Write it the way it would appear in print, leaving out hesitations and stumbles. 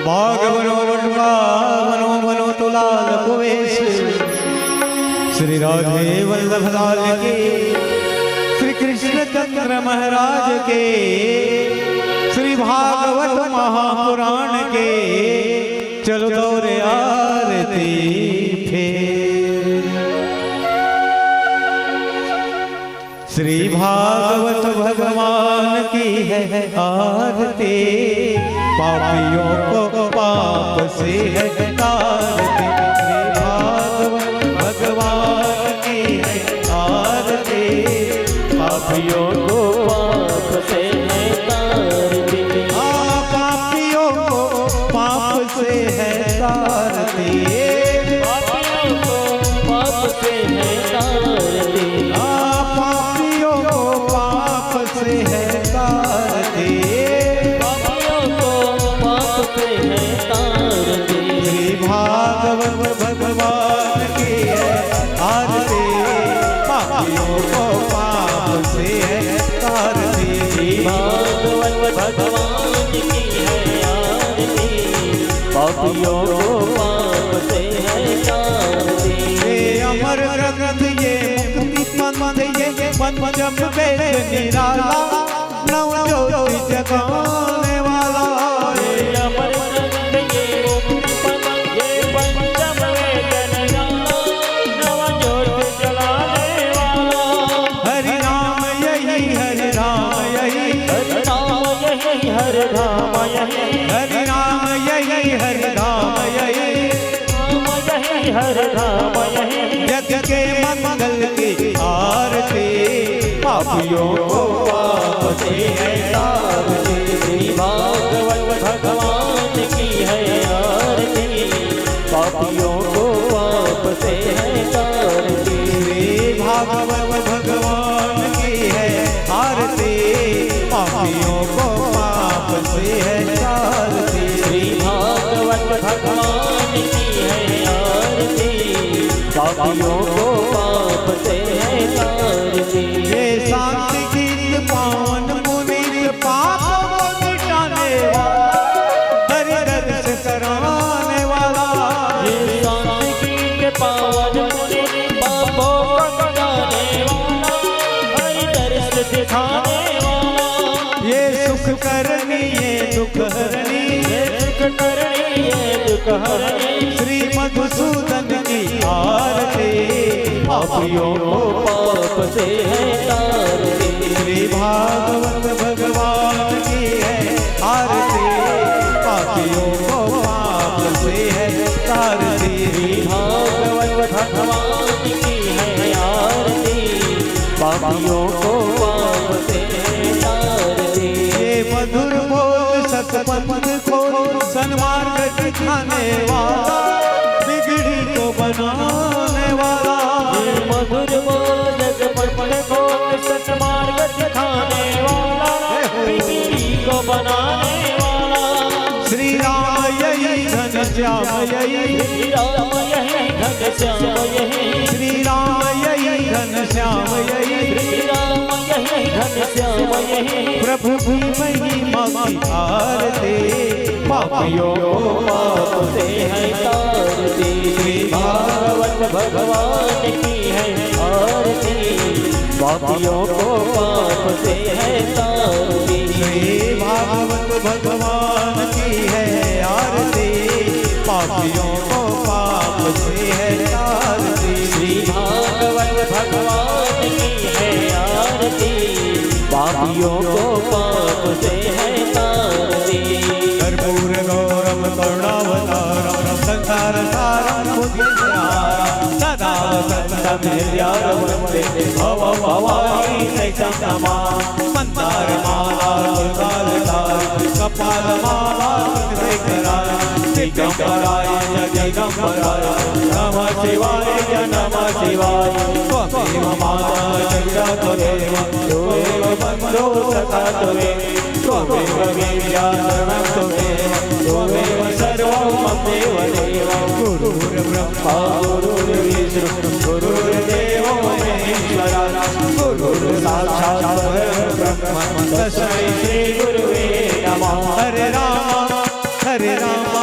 मनो तुलाल कुवेश श्री राधे वल्लभ लाल के, श्री कृष्ण चंद्र महाराज के, श्री भागवत महापुराण के, चलो दौरे आरती फेर। श्री भागवत भगवान की है आरती, पापियों को पाप से है तारती। श्री भागवत भगवान की है आरती, पापियों को पाप से है तारती। पापियों को पाप से है तारती, पापियों को पाप से है तारती। पापियों को पाप से है तारती, पापियों को पाप से है तारती। श्री भागवत भगवान की है आरती, पापियों को पाप से है तारती। श्री भागवत भगवान की है आरती, पापियों को पाप से है तारती। ये अमर ग्रंथ ये मुक्ति पंथ ये पंचम वेद निराला, नव ज्योति जगाने वाला। ये अमर ग्रंथ ये मुक्ति पंथ ये पंचम वेद निराला, नव ज्योति जलाने वाला। हरि राम यही, हरि राम यही, हरि राम यही, हरि राम यही, हरि राम यही, हरि राम यही, राम यही, हरि राम यही। जग के मंगल की आरती, पापियों को पाप से है तारती। श्री भागवत भगवान की है आरती, पापियों को पाप से है तारती। श्री भागवत भगवान की है आरती, पापियों को पाप से है तारती। श्री भागवत भगवान की है आरती, पापियों को पाप से है तारती। ये शांति गीत पावन पुनीत पापों को मिटाने वाला, हरि दर्श कराने वाला। ये शांति के पावन पुनीत पापों को मिटाने वाला, हरि दर्श दिखाने वाला। ये सुख करनी ये दुख हरनी, ये सुख करनी ये दुख हरनी। श्री मधुसूदन की आरती, पापियों को पाप से है तारती। श्री भागवत भगवान की है आरती, पापियों को पाप से है तारती। श्री भागवत भगवान की है आरती, पापियों को पाप से है तारती। ये मधुर बोल सतपथ खोल, सन्मार्ग दिखाने वाला, बिगड़ी को बनाने वाला। ये मधुर बोल सतपथ खोल, सन्मार्ग दिखाने वाला, बिगड़ी को बनाने वाला। श्री राम यही घनश्याम यही, श्री राम यही घनश्याम यही, श्री राम यही घनश्याम यही, श्री राम यही घनश्याम यही। प्रभु की महिमा की आरती, पापियों को पाप से है तारती। श्री भागवत भगवान की है आरती, पापियों को पाप से है तारती। श्री भागवत भगवान की है आरती, पापियों को पाप से है तारती। श्री भागवत भगवान की है आरती, पापियों को पाप से है तारती। कर्पूर गौरम करुणावतारम संसार सारम बुद्धिसारम सदा वसंतम हृदयारवंदे भव भवानी सैतन्यमा। मंदार माला तुलसीदार कपाल माला तुलसीकराय, दिगंबराय दिगंबराय नमः शिवाय नमः शिवाय। त्वमेव माता च त्वमेव त्वमेव बन्धो सखा त्वमेव, त्वमेव विद्या सर्वं त्वमेव, त्वमेव सर्वं ममेव देव। गुरुर्ब्रह्मा गुरुर्विष्णु गुरुर्देवो महेश्वरः, गुरुर्साक्षात् परब्रह्म तस्मै श्री गुरुवे नमः। हरे राम